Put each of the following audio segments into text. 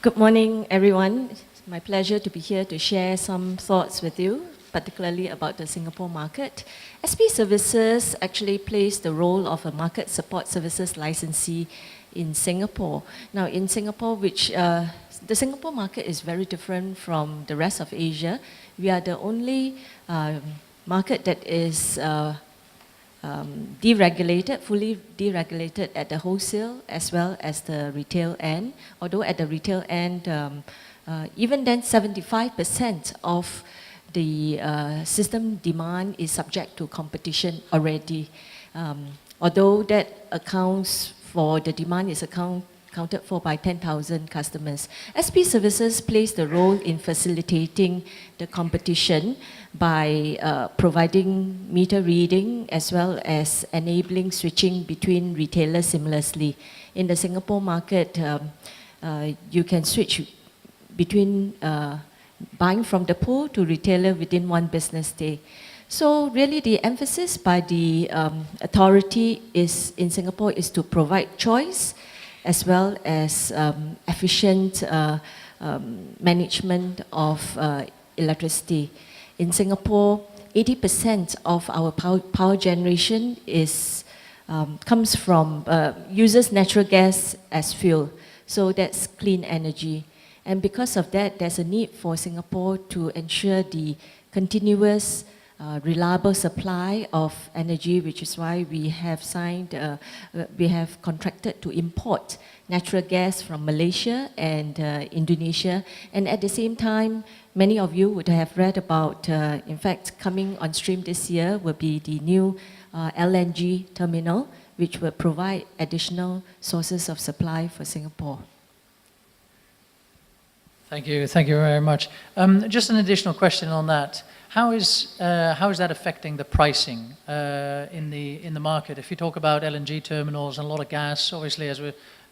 Good morning, everyone. It's my pleasure to be here to share some thoughts with you, particularly about the Singapore market. SP Services actually plays the role of a market support services licensee in Singapore. Now, in Singapore, the Singapore market is very different from the rest of Asia. We are the only market that is deregulated, fully deregulated at the wholesale as well as the retail end. Although at the retail end, even then 75% of the system demand is subject to competition already. Although that accounts for the demand is accounted for by 10,000 customers. SP Services plays the role in facilitating the competition by providing meter reading as well as enabling switching between retailers seamlessly. In the Singapore market, you can switch between buying from the pool to retailer within one business day. So really the emphasis by the authority in Singapore is to provide choice as well as efficient management of electricity. In Singapore, 80% of our power generation comes from uses natural gas as fuel. So that's clean energy. And because of that, there's a need for Singapore to ensure the continuous reliable supply of energy, which is why we have contracted to import natural gas from Malaysia and Indonesia. And at the same time, many of you would have read about, in fact, coming on stream this year will be the new LNG terminal, which will provide additional sources of supply for Singapore. Thank you very much. Just an additional question on that. How is that affecting the pricing in the market? If you talk about LNG terminals and a lot of gas, obviously,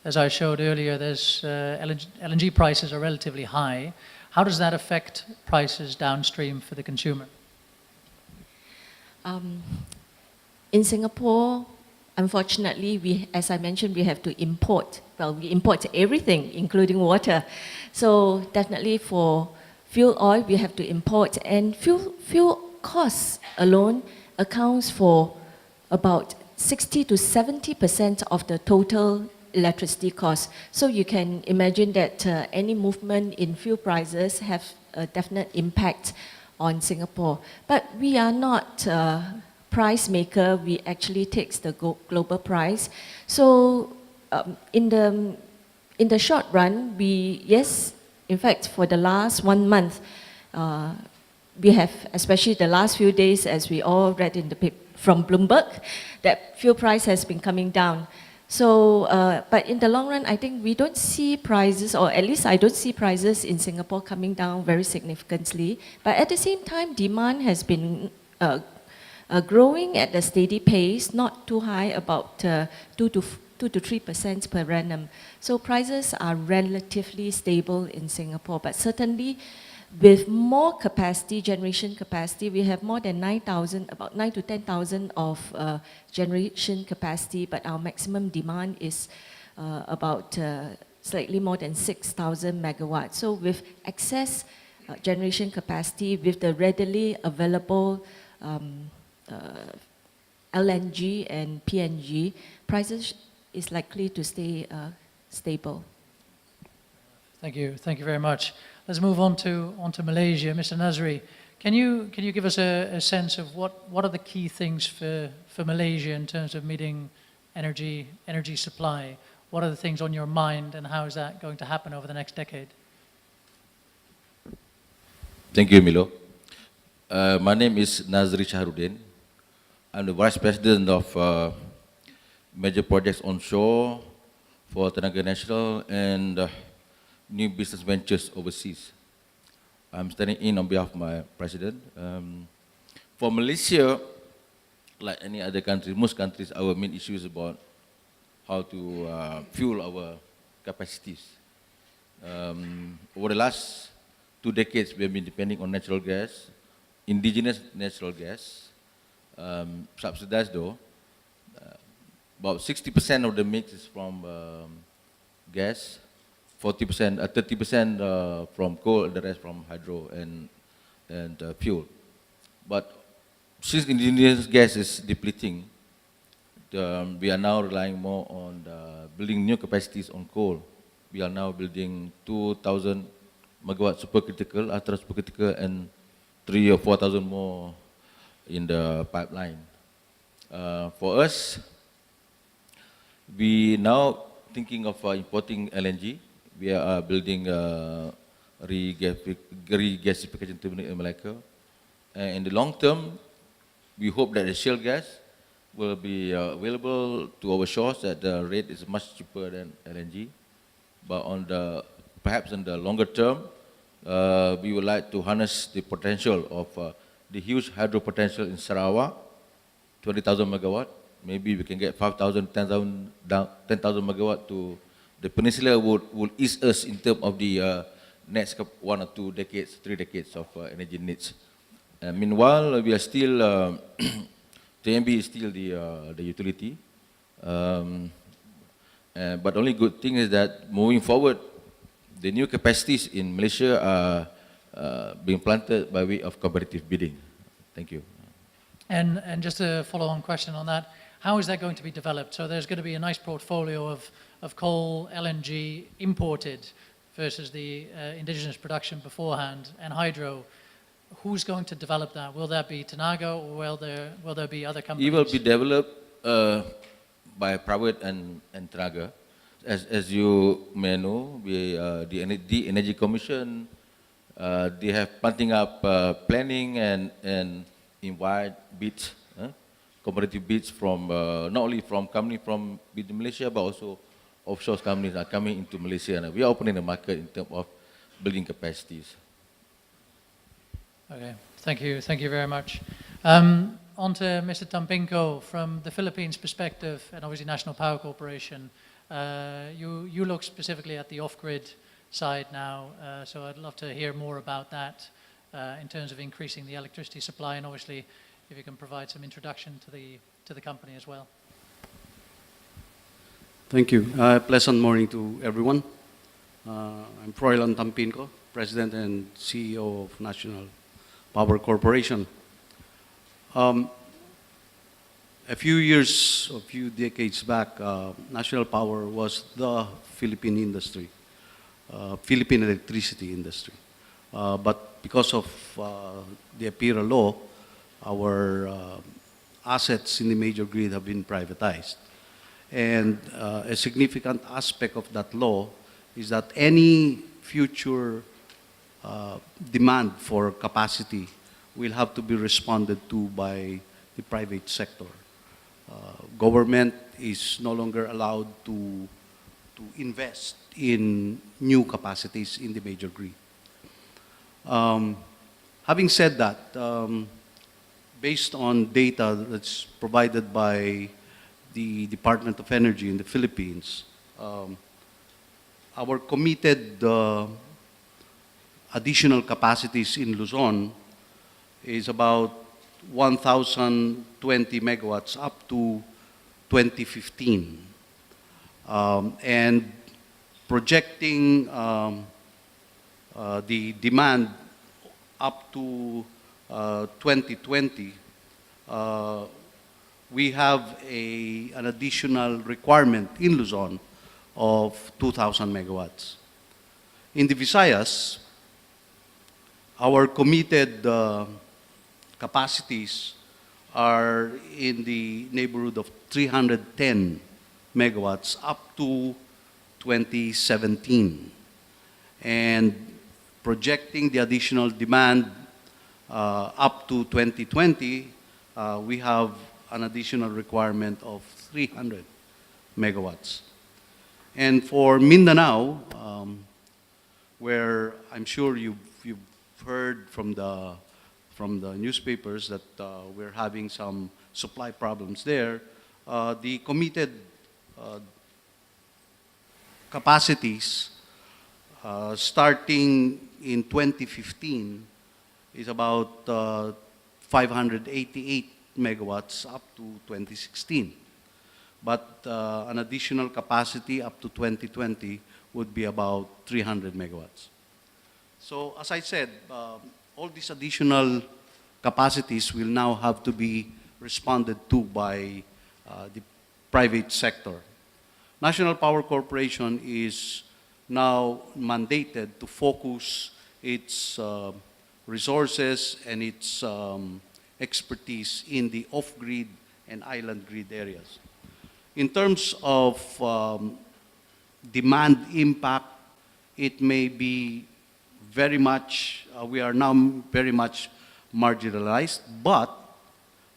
as I showed earlier, there's LNG prices are relatively high. How does that affect prices downstream for the consumer? In Singapore, unfortunately, as I mentioned, we have to import. Well, we import everything, including water. So definitely for fuel oil, we have to import, and fuel costs alone accounts for about 60 to 70% of the total electricity cost. So you can imagine that any movement in fuel prices have a definite impact on Singapore. But we are not a price maker. We actually take the global price. So in the short run, in fact, for the last 1 month, we have, especially the last few days, as we all read in the paper from Bloomberg, that fuel price has been coming down. So, but in the long run, I think we don't see prices, or at least I don't see prices in Singapore coming down very significantly. But at the same time, demand has been growing at a steady pace, not too high, about 2 to 3% per annum. So prices are relatively stable in Singapore, but certainly with more capacity, generation capacity, we have more than 9,000, about 9 to 10,000 of generation capacity, but our maximum demand is about slightly more than 6,000 megawatts. So with excess generation capacity, with the readily available LNG and PNG, prices is likely to stay stable. Thank you very much. Let's move on to Malaysia. Mr. Nazri, can you give us a sense of what are the key things for Malaysia in terms of meeting energy supply? What are the things on your mind, and how is that going to happen over the next decade? Thank you, Milo. My name is Nazri Shahruddin. I'm the Vice President of Major Projects Onshore for Tenaga Nasional and New Business Ventures Overseas. I'm standing in on behalf of my President. For Malaysia, like any other country, most countries, our main issue is about how to fuel our capacities. Over the last 2 decades, we have been depending on natural gas, indigenous natural gas, subsidized though. About 60% of the mix is from gas, 40%, 30% from coal, and the rest from hydro and fuel. But since indigenous gas is depleting, we are now relying more on building new capacities on coal. We are now building 2,000 megawatt supercritical, ultra supercritical, and 3,000 or 4,000 more in the pipeline. For us, we now thinking of importing LNG. We are building a regasification terminal in Malacca. And in the long term, we hope that the shale gas will be available to our shores at the rate is much cheaper than LNG. But perhaps in the longer term, we would like to harness the potential of the huge hydro potential in Sarawak, 20,000 megawatt. Maybe we can get 5,000, 10,000 megawatt to the peninsula would ease us in terms of the next 1 or 2 decades, 3 decades of energy needs. Meanwhile, we are still, TMB is still the utility. But the only good thing is that moving forward, the new capacities in Malaysia are being planted by way of competitive bidding. Thank you. And just a follow-on question on that, how is that going to be developed? So there's going to be a nice portfolio of coal, LNG imported versus the indigenous production beforehand and hydro. Who's going to develop that? Will that be Tenaga or will there be other companies? It will be developed by private and Tenaga. As you may know, the Energy Commission, they have planting up planning and invite bids, competitive bids from not only from companies from within Malaysia, but also offshore companies are coming into Malaysia, and we are opening the market in terms of building capacities. Okay, thank you very much. On to Mr. Tampinco, from the Philippines perspective, and obviously National Power Corporation, you look specifically at the off-grid side now, so I'd love to hear more about that in terms of increasing the electricity supply, and obviously if you can provide some introduction to the company as well. Thank you. Pleasant morning to everyone. I'm Froilan Tampinco, President and CEO of National Power Corporation. A few decades back, National Power was the Philippine industry, Philippine electricity industry. But because of the APIRA law, our assets in the major grid have been privatized. And a significant aspect of that law is that any future demand for capacity will have to be responded to by the private sector. Government is no longer allowed to invest in new capacities in the major grid. Having said that, based on data that's provided by the Department of Energy in the Philippines, our committed additional capacities in Luzon is about 1,020 megawatts up to 2015. And projecting the demand up to 2020, we have an additional requirement in Luzon of 2,000 megawatts. In the Visayas, our committed capacities are in the neighborhood of 310 megawatts up to 2017. And projecting the additional demand up to 2020, we have an additional requirement of 300 megawatts. And for Mindanao, where I'm sure you've heard from the newspapers that we're having some supply problems there, the committed capacities starting in 2015 is about 588 megawatts up to 2016. But an additional capacity up to 2020 would be about 300 megawatts. So as I said, all these additional capacities will now have to be responded to by the private sector. National Power Corporation is now mandated to focus its resources and its expertise in the off-grid and island grid areas. In terms of demand impact, it may be very much, we are now very much marginalized, but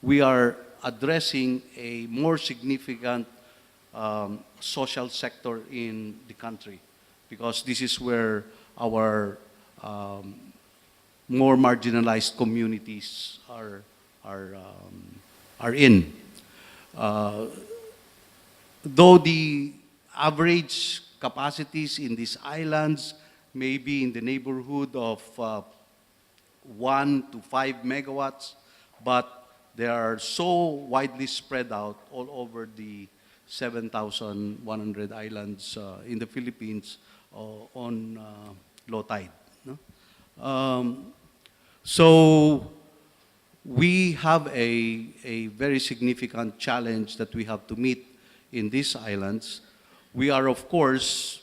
we are addressing a more significant social sector in the country, because this is where our more marginalized communities are in. Though the average capacities in these islands may be in the neighborhood of 1 to 5 megawatts, but they are so widely spread out all over the 7,100 islands in the Philippines on low tide. No? So we have a very significant challenge that we have to meet in these islands. We are, of course,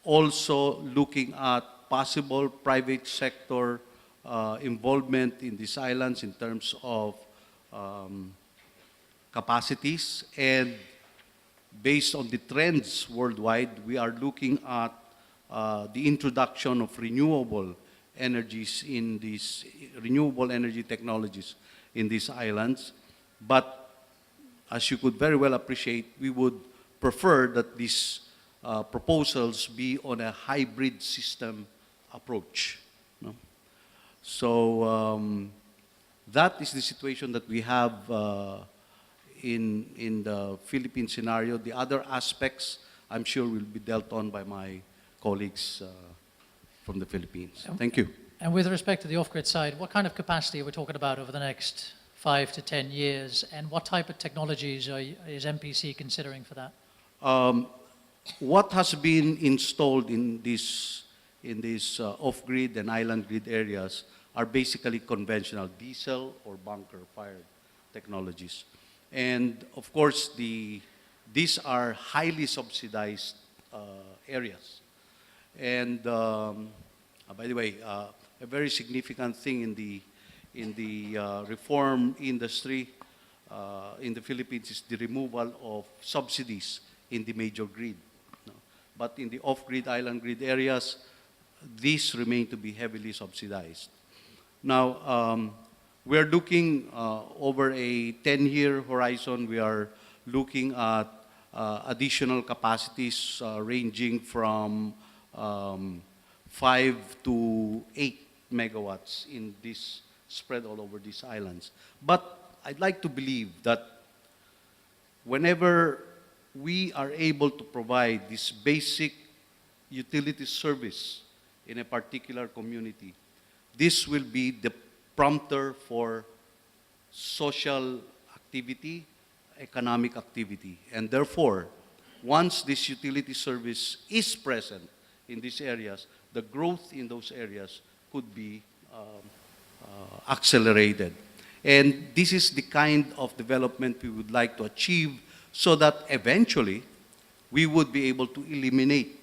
also looking at possible private sector involvement in these islands in terms of capacities, and based on the trends worldwide, we are looking at the introduction of renewable energies in these renewable energy technologies in these islands. But as you could very well appreciate, we would prefer that these proposals be on a hybrid system approach. No? So that is the situation that we have in the Philippine scenario. The other aspects, I'm sure, will be dealt on by my colleagues from the Philippines. Thank you. And with respect to the off-grid side, what kind of capacity are we talking about over the next 5 to 10 years, and what type of technologies is MPC considering for that? What has been installed in these off-grid and island grid areas are basically conventional diesel or bunker-fired technologies. And of course, these are highly subsidized areas. And by the way, a very significant thing in the reform industry in the Philippines is the removal of subsidies in the major grid. No? But in the off-grid, island grid areas, these remain to be heavily subsidized. Now, we are looking over a 10-year horizon. We are looking at additional capacities ranging from 5 to 8 megawatts in this spread all over these islands. But I'd like to believe that whenever we are able to provide this basic utility service in a particular community, this will be the prompter for social activity, economic activity. And therefore, once this utility service is present in these areas, the growth in those areas could be accelerated. And this is the kind of development we would like to achieve, so that eventually we would be able to eliminate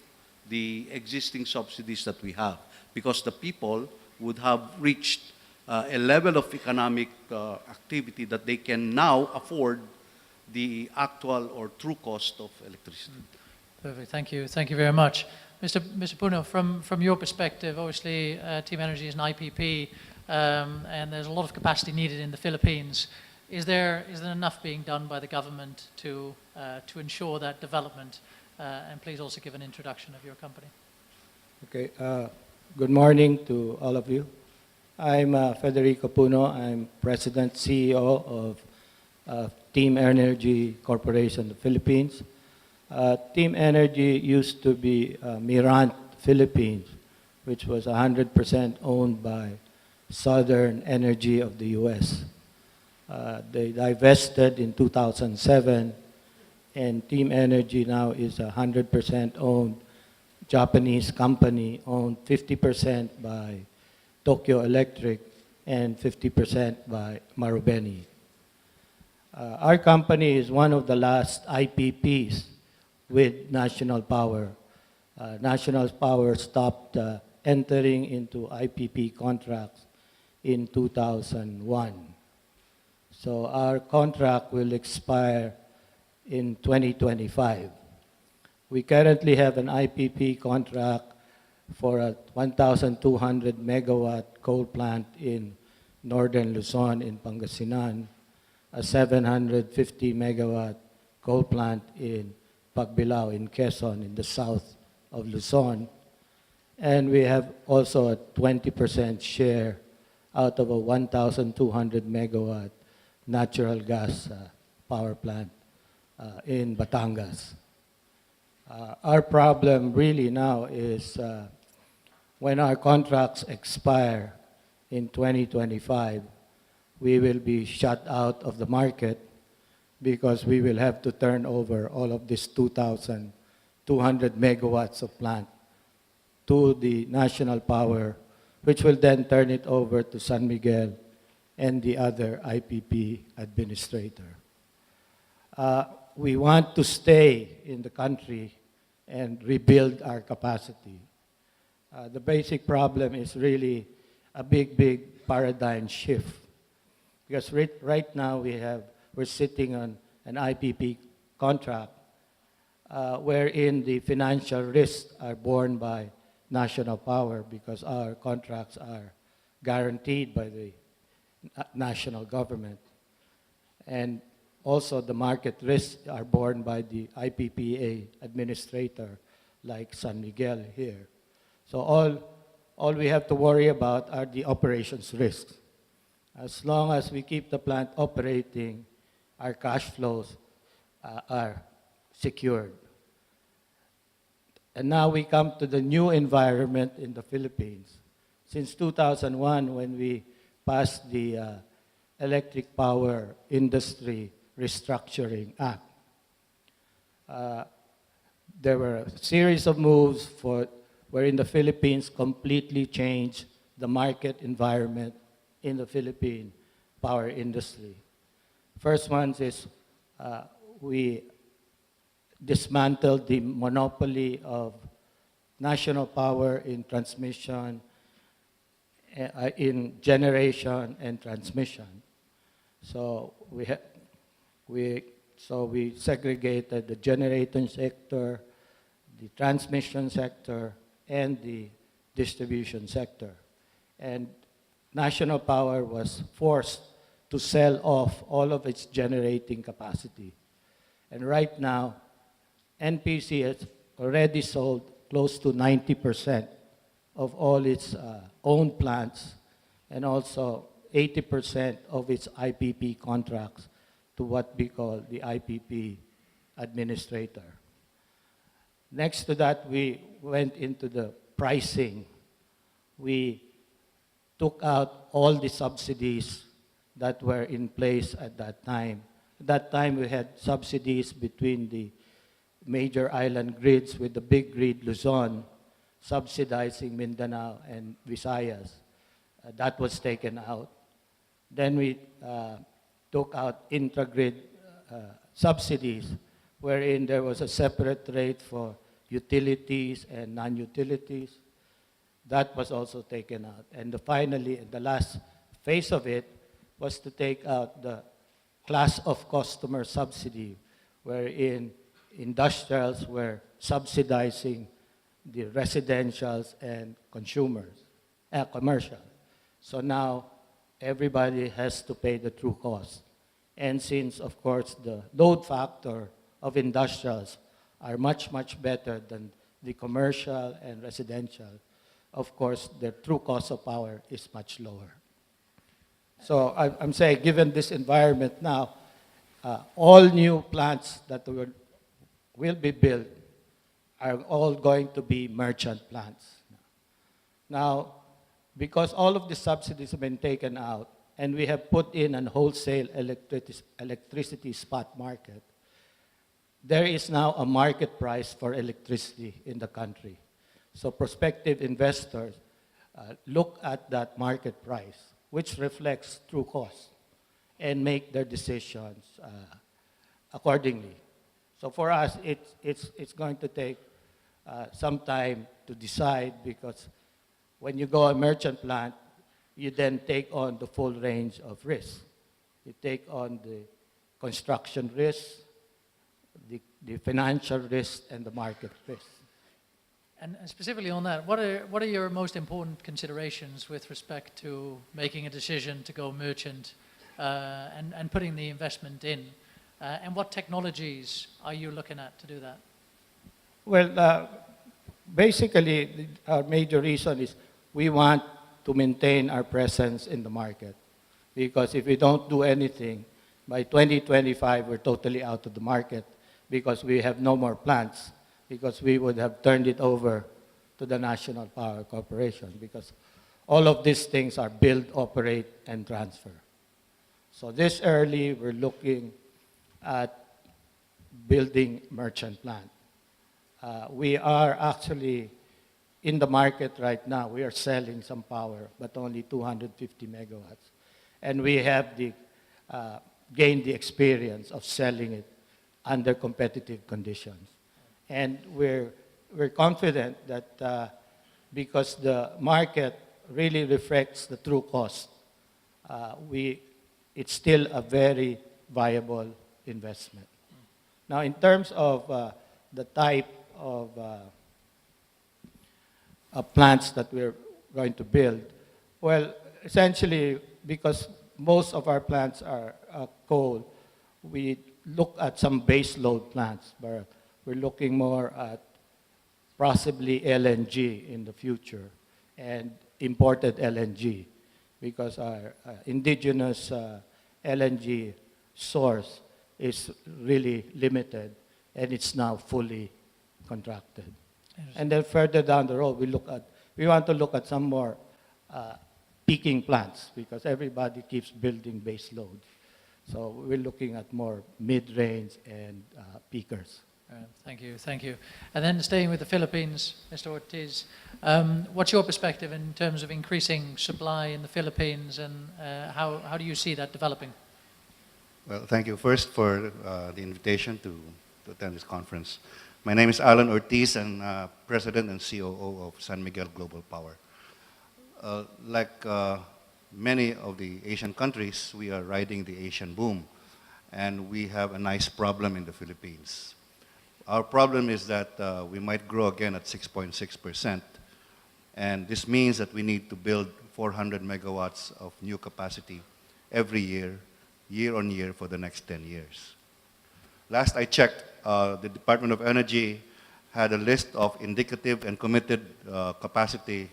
the existing subsidies that we have, because the people would have reached a level of economic activity that they can now afford the actual or true cost of electricity. Perfect. Thank you. Thank you very much. Mr. Puno, from your perspective, obviously Team Energy is an IPP, and there's a lot of capacity needed in the Philippines. Is there enough being done by the government to ensure that development? And please also give an introduction of your company. Okay. Good morning to all of you. I'm Federico Puno. I'm President, CEO of Team Energy Corporation, the Philippines. Team Energy used to be Mirant Philippines, which was 100% owned by Southern Energy of the U.S. They divested in 2007, and Team Energy now is 100% owned Japanese company owned 50% by Tokyo Electric and 50% by Marubeni. Our company is one of the last IPPs with National Power. National Power stopped entering into IPP contracts in 2001. So our contract will expire in 2025. We currently have an IPP contract for a 1,200 megawatt coal plant in northern Luzon in Pangasinan, a 750 megawatt coal plant in Pagbilao in Quezon in the south of Luzon. And we have also a 20% share out of a 1,200 megawatt natural gas power plant in Batangas. Our problem really now is when our contracts expire in 2025, we will be shut out of the market because we will have to turn over all of this 2,200 megawatts of plant to the National Power, which will then turn it over to San Miguel and the other IPP administrator. We want to stay in the country and rebuild our capacity. The basic problem is really a big paradigm shift. Because right now we're sitting on an IPP contract wherein the financial risks are borne by National Power because our contracts are guaranteed by the national government. And also the market risks are borne by the IPPA administrator like San Miguel here. So all we have to worry about are the operations risks. As long as we keep the plant operating, our cash flows are secured. And now we come to the new environment in the Philippines. Since 2001, when we passed the Electric Power Industry Restructuring Act, there were a series of moves wherein the Philippines completely changed the market environment in the Philippine power industry. First one is we dismantled the monopoly of National Power in transmission, in generation and transmission. So we segregated the generation sector, the transmission sector, and the distribution sector. And National Power was forced to sell off all of its generating capacity. And right now, NPC has already sold close to 90% of all its own plants and also 80% of its IPP contracts to what we call the IPP administrator. Next to that, we went into the pricing. We took out all the subsidies that were in place at that time. At that time, we had subsidies between the major island grids with the big grid Luzon, subsidizing Mindanao and Visayas. That was taken out. Then we took out intra-grid subsidies, wherein there was a separate rate for utilities and non-utilities. That was also taken out. And finally, the last phase of it was to take out the class of customer subsidy, wherein industrials were subsidizing the residentials and commercial. So now everybody has to pay the true cost. And since, of course, the load factor of industrials are much better than the commercial and residential, of course, the true cost of power is much lower. So I'm saying, given this environment now, all new plants that will be built are all going to be merchant plants. Now, because all of the subsidies have been taken out, and we have put in a wholesale electricity spot market, there is now a market price for electricity in the country. So prospective investors look at that market price, which reflects true cost, and make their decisions accordingly. So for us, it's going to take some time to decide, because when you go a merchant plant, you then take on the full range of risks. You take on the construction risk, the financial risk, and the market risk. And specifically on that, what are your most important considerations with respect to making a decision to go merchant and putting the investment in? And what technologies are you looking at to do that? Well, basically, our major reason is we want to maintain our presence in the market. Because if we don't do anything, by 2025, we're totally out of the market, because we have no more plants, because we would have turned it over to the National Power Corporation, because all of these things are build, operate, and transfer. So this early, we're looking at building merchant plant. We are actually in the market right now. We are selling some power, but only 250 megawatts. And we have gained the experience of selling it under competitive conditions. And we're confident that because the market really reflects the true cost, it's still a very viable investment. Now, in terms of the type of plants that we're going to build, well, essentially, because most of our plants are coal, we look at some base load plants, but we're looking more at possibly LNG in the future and imported LNG, because our indigenous LNG source is really limited, and it's now fully contracted. And then further down the road, we want to look at some more peaking plants, because everybody keeps building base load. So we're looking at more mid-range and peakers. Thank you, thank you. And then staying with the Philippines, Mr. Ortiz, what's your perspective in terms of increasing supply in the Philippines, and how do you see that developing? Well, thank you first for the invitation to attend this conference. My name is Alan Ortiz, and President and COO of San Miguel Global Power. Like many of the Asian countries, we are riding the Asian boom, and we have a nice problem in the Philippines. Our problem is that we might grow again at 6.6%, and this means that we need to build 400 megawatts of new capacity every year, year on year, for the next 10 years. Last I checked, the Department of Energy had a list of indicative and committed capacity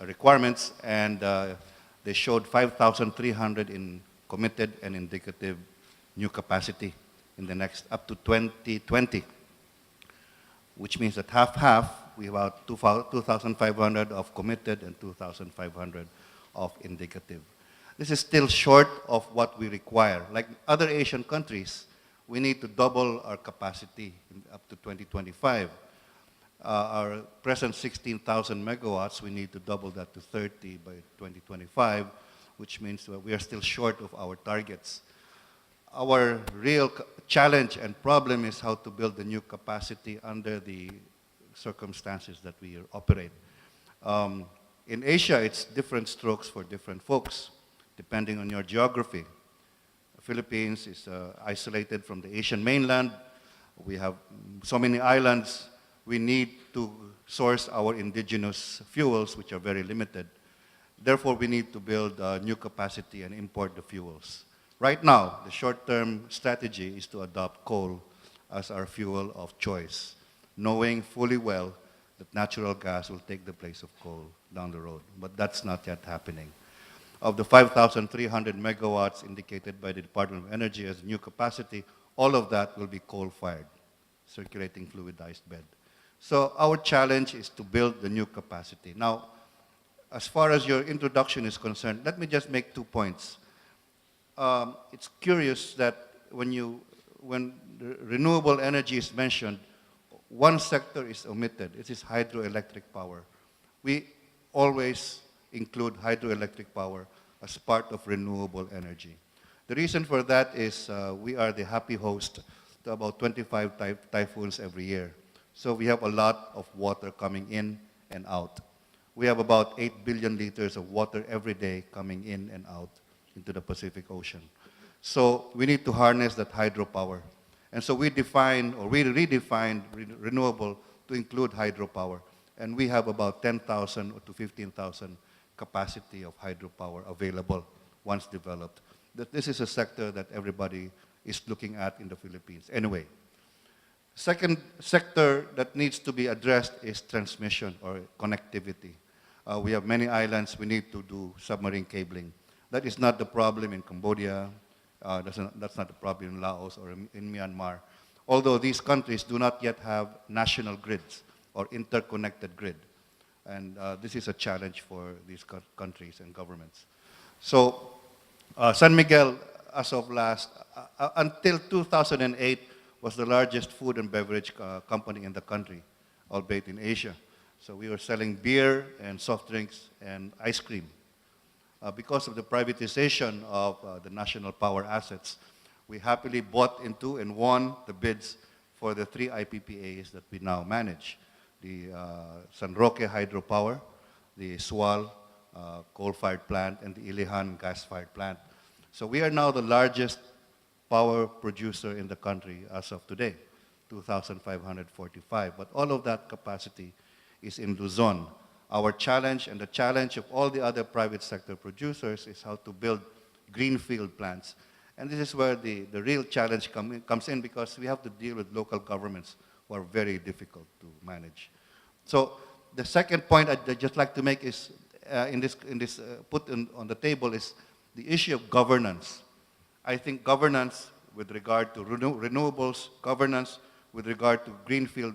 requirements, and they showed 5,300 in committed and indicative new capacity in the next, up to 2020, which means that half-half, we have about 2,500 of committed and 2,500 of indicative. This is still short of what we require. Like other Asian countries, we need to double our capacity up to 2025. Our present 16,000 megawatts, we need to double that to 30 by 2025, which means that we are still short of our targets. Our real challenge and problem is how to build the new capacity under the circumstances that we operate. In Asia, it's different strokes for different folks, depending on your geography. The Philippines is isolated from the Asian mainland. We have so many islands. We need to source our indigenous fuels, which are very limited. Therefore, we need to build new capacity and import the fuels. Right now, the short-term strategy is to adopt coal as our fuel of choice, knowing fully well that natural gas will take the place of coal down the road. But that's not yet happening. Of the 5,300 megawatts indicated by the Department of Energy as new capacity, all of that will be coal-fired, circulating fluidized bed. So our challenge is to build the new capacity. Now, as far as your introduction is concerned, let me just make 2 points. It's curious that when renewable energy is mentioned, one sector is omitted. It is hydroelectric power. We always include hydroelectric power as part of renewable energy. The reason for that is we are the happy host to about 25 typhoons every year. So we have a lot of water coming in and out. We have about 8 billion liters of water every day coming in and out into the Pacific Ocean. So we need to harness that hydropower. And so we redefined renewable to include hydropower. And we have about 10,000 to 15,000 capacity of hydropower available once developed. This is a sector that everybody is looking at in the Philippines. Anyway, second sector that needs to be addressed is transmission or connectivity. We have many islands, we need to do submarine cabling. That is not the problem in Cambodia, that's not the problem in Laos or in Myanmar. Although these countries do not yet have national grids or interconnected grid. And this is a challenge for these countries and governments. So San Miguel, as of until 2008, was the largest food and beverage company in the country, albeit in Asia. So we were selling beer and soft drinks and ice cream. Because of the privatization of the national power assets, we happily bought into and won the bids for the 3 IPPAs that we now manage. The San Roque hydropower, the Sual coal-fired plant, and the Ilihan gas-fired plant. So we are now the largest power producer in the country as of today, 2,545. But all of that capacity is in Luzon. Our challenge and the challenge of all the other private sector producers is how to build greenfield plants. And this is where the real challenge comes in, because we have to deal with local governments who are very difficult to manage. So the second point I'd just like to make is, put on the table, is the issue of governance. I think governance with regard to renewables, governance with regard to greenfield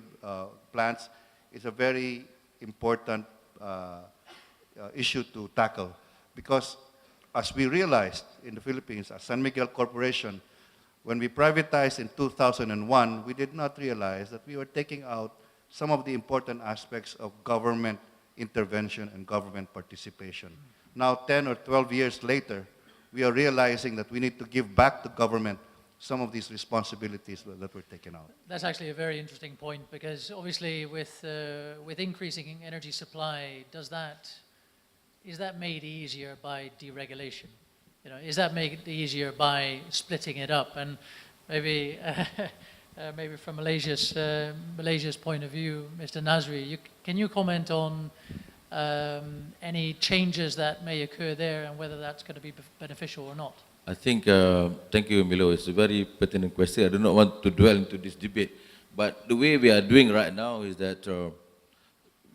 plants is a very important issue to tackle. Because as we realized in the Philippines, as San Miguel Corporation, when we privatized in 2001, we did not realize that we were taking out some of the important aspects of government intervention and government participation. Now, 10 or 12 years later, we are realizing that we need to give back to government some of these responsibilities that were taken out. That's actually a very interesting point, because obviously with increasing energy supply, is that made easier by deregulation? You know, is that made easier by splitting it up? And maybe maybe from Malaysia's point of view, Mr. Nazri, can you comment on any changes that may occur there and whether that's going to be beneficial or not? I think, thank you, Milo. It's a very pertinent question. I do not want to dwell into this debate. But the way we are doing right now is that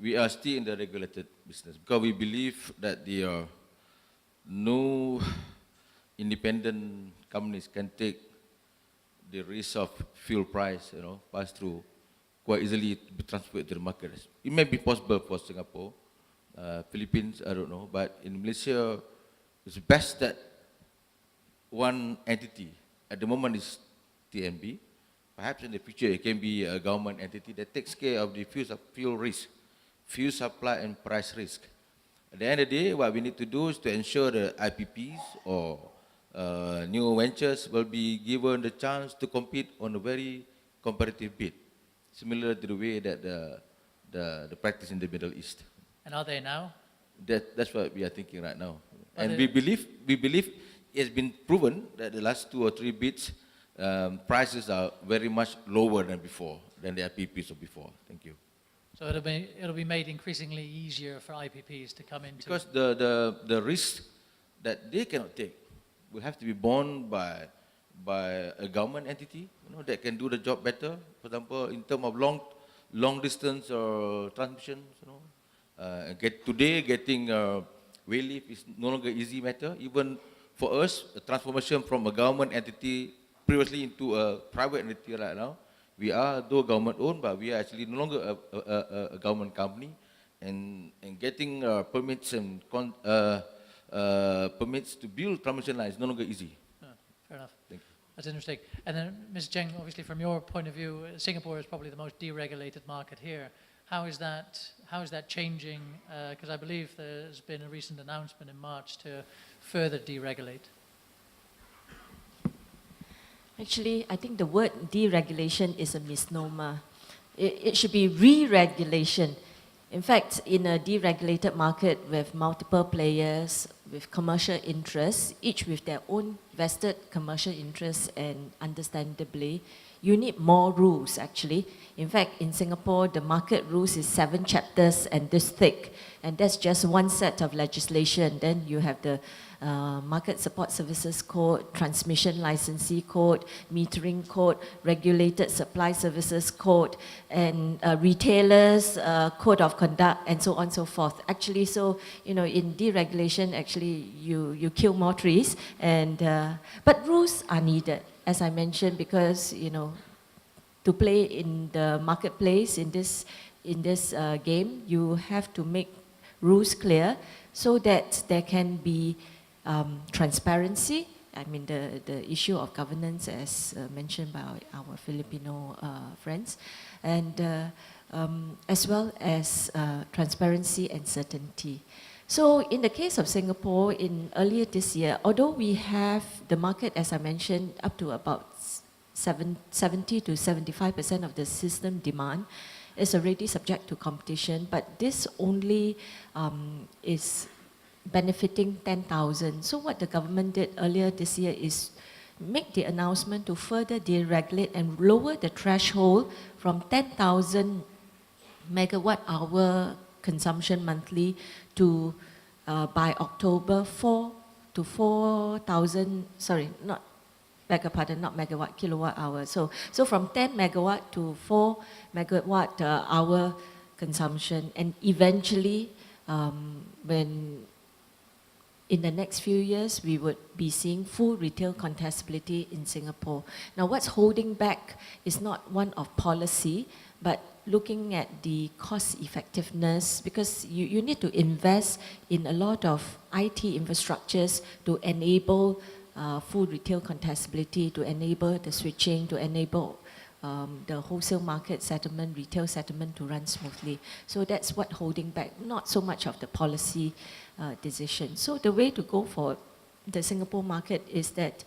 we are still in the regulated business, because we believe that the no independent companies can take the risk of fuel price, pass through quite easily to be transferred to the market. It may be possible for Singapore, Philippines, I don't know, but in Malaysia, it's best that one entity, at the moment is TNB, perhaps in the future it can be a government entity that takes care of the fuel risk, fuel supply and price risk. At the end of the day, what we need to do is to ensure the IPPs or new ventures will be given the chance to compete on a very competitive bid, similar to the way that the practice in the Middle East. And are they now? That's what we are thinking right now. And we believe it's been proven that the last 2 or 3 bids, prices are very much lower than before, than the IPPs of before. Thank you. So it'll be made increasingly easier for IPPs to come into. Because the risk that they cannot take will have to be borne by a government entity, that can do the job better. For example, in terms of long distance or transmission, getting whale lift is no longer easy matter. Even for us, a transformation from a government entity previously into a private entity right now, we are, though government owned, but we are actually no longer a government company, and getting permits and permits to build transmission lines is no longer easy. Fair enough. Thank That's interesting. And then, Ms. Cheng, obviously from your point of view, Singapore is probably the most deregulated market here. How is that changing? Because I believe there's been a recent announcement in March to further deregulate. Actually, I think the word deregulation is a misnomer. It should be re-regulation. In fact, in a deregulated market with multiple players, with commercial interests, each with their own vested commercial interests, and understandably, you need more rules actually. In fact, in Singapore, the market rules is 7 chapters and this thick, and that's just one set of legislation. Then you have the Market Support Services Code, Transmission Licensee Code, Metering Code, Regulated Supply Services Code, and Retailers Code of Conduct, and so on and so forth. Actually, so, you know, in deregulation, actually, you kill more trees, and, but rules are needed, as I mentioned, because, you know, to play in the marketplace, in this game, you have to make rules clear so that there can be transparency. I mean, the issue of governance, as mentioned by our Filipino friends, and as well as transparency and certainty. So in the case of Singapore, earlier this year, although we have the market, as I mentioned, up to about 70 to 75% of the system demand is already subject to competition, but this only is benefiting 10,000. So what the government did earlier this year is make the announcement to further deregulate and lower the threshold from 10,000 megawatt hour consumption monthly to by October 4 to 4,000, sorry, not, beg your pardon, not megawatt, kilowatt hour. So from 10 megawatt to 4 megawatt hour consumption, and eventually when in the next few years, we would be seeing full retail contestability in Singapore. Now, what's holding back is not one of policy, but looking at the cost effectiveness, because you need to invest in a lot of IT infrastructures to enable full retail contestability, to enable the switching, to enable the wholesale market settlement, retail settlement to run smoothly. So that's what holding back, not so much of the policy decision. So the way to go for the Singapore market is that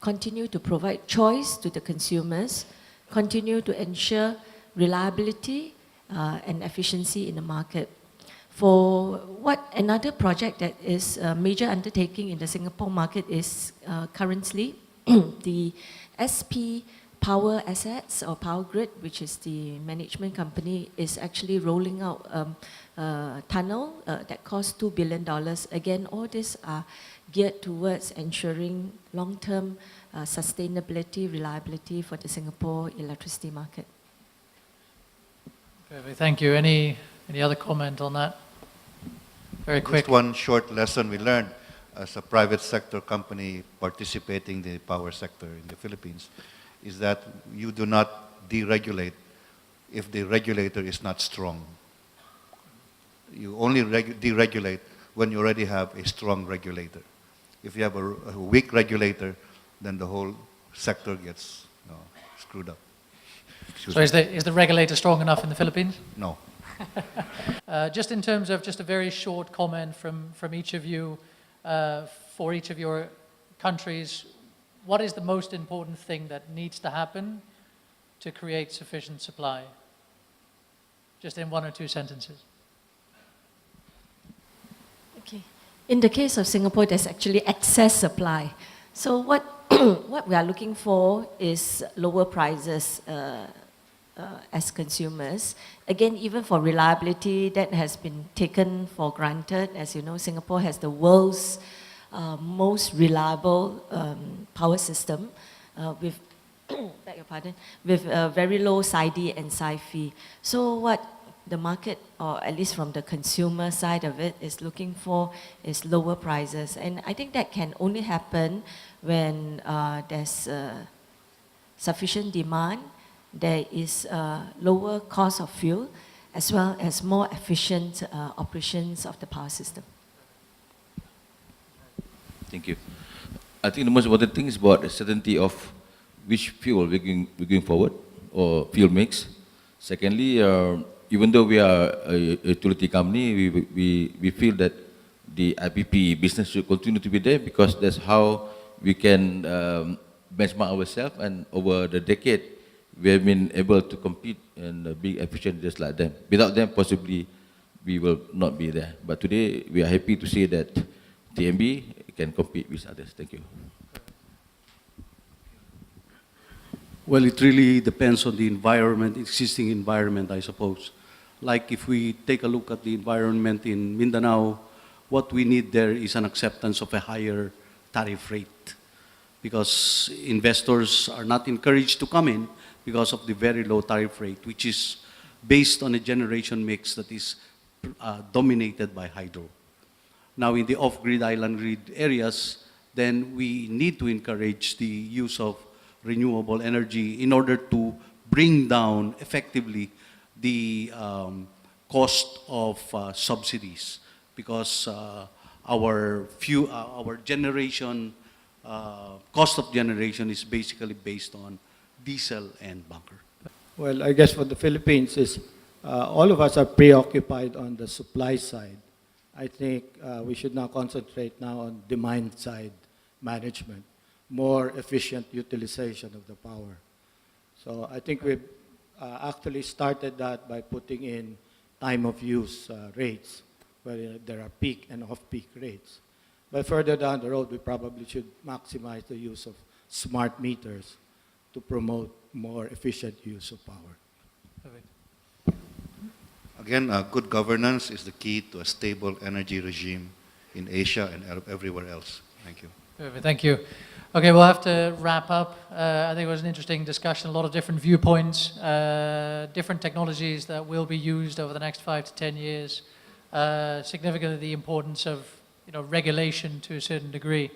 continue to provide choice to the consumers, continue to ensure reliability and efficiency in the market. For what another project that is a major undertaking in the Singapore market is currently the SP Power Assets or Power Grid, which is the management company, is actually rolling out a tunnel that costs $2 billion. Again, all these are geared towards ensuring long-term sustainability, reliability for the Singapore electricity market. Perfect, thank you. Any other comment on that? Very quick. Just one short lesson we learned as a private sector company participating in the power sector in the Philippines is that you do not deregulate if the regulator is not strong. You only deregulate when you already have a strong regulator. If you have a weak regulator, then the whole sector gets screwed up. So is the regulator strong enough in the Philippines? No. Just in terms of just a very short comment from each of you for each of your countries, what is the most important thing that needs to happen to create sufficient supply? Just in 1 or 2 sentences. Okay. In the case of Singapore, there's actually excess supply. So what what we are looking for is lower prices as consumers. Again, even for reliability, that has been taken for granted. As you know, Singapore has the world's most reliable power system with, beg your pardon, with very low SAIDI and SAIFI. So what the market, or at least from the consumer side of it, is looking for is lower prices. And I think that can only happen when there's sufficient demand, there is lower cost of fuel, as well as more efficient operations of the power system. Thank you. I think the most important thing is about the certainty of which fuel we're going forward, or fuel mix. Secondly, even though we are a utility company, we feel that the IPP business should continue to be there, because that's how we can benchmark ourselves, and over the decade, we have been able to compete and be efficient just like them. Without them, possibly, we will not be there. But today, we are happy to see that TMB can compete with others. Thank you. Well, it really depends on the environment, existing environment, I suppose. Like if we take a look at the environment in Mindanao, what we need there is an acceptance of a higher tariff rate, because investors are not encouraged to come in because of the very low tariff rate, which is based on a generation mix that is dominated by hydro. Now, in the off-grid, island grid areas, then we need to encourage the use of renewable energy in order to bring down effectively the cost of subsidies, because our generation, cost of generation is basically based on diesel and bunker. Well, I guess for the Philippines is all of us are preoccupied on the supply side. I think we should now concentrate now on demand side management, more efficient utilization of the power. So I think we've actually started that by putting in time of use rates, where there are peak and off-peak rates. But further down the road, we probably should maximize the use of smart meters to promote more efficient use of power. Perfect. Again, good governance is the key to a stable energy regime in Asia and everywhere else. Thank you. Perfect, thank you. Okay, we'll have to wrap up. I think it was an interesting discussion, a lot of different viewpoints, different technologies that will be used over the next 5 to 10 years. Significantly, the importance of regulation to a certain degree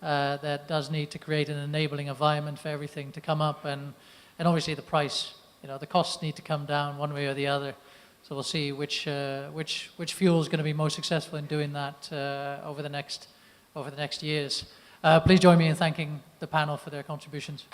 that does need to create an enabling environment for everything to come up, and obviously the price, the costs need to come down one way or the other. So we'll see which fuel is going to be most successful in doing that over the next years. Please join me in thanking the panel for their contributions.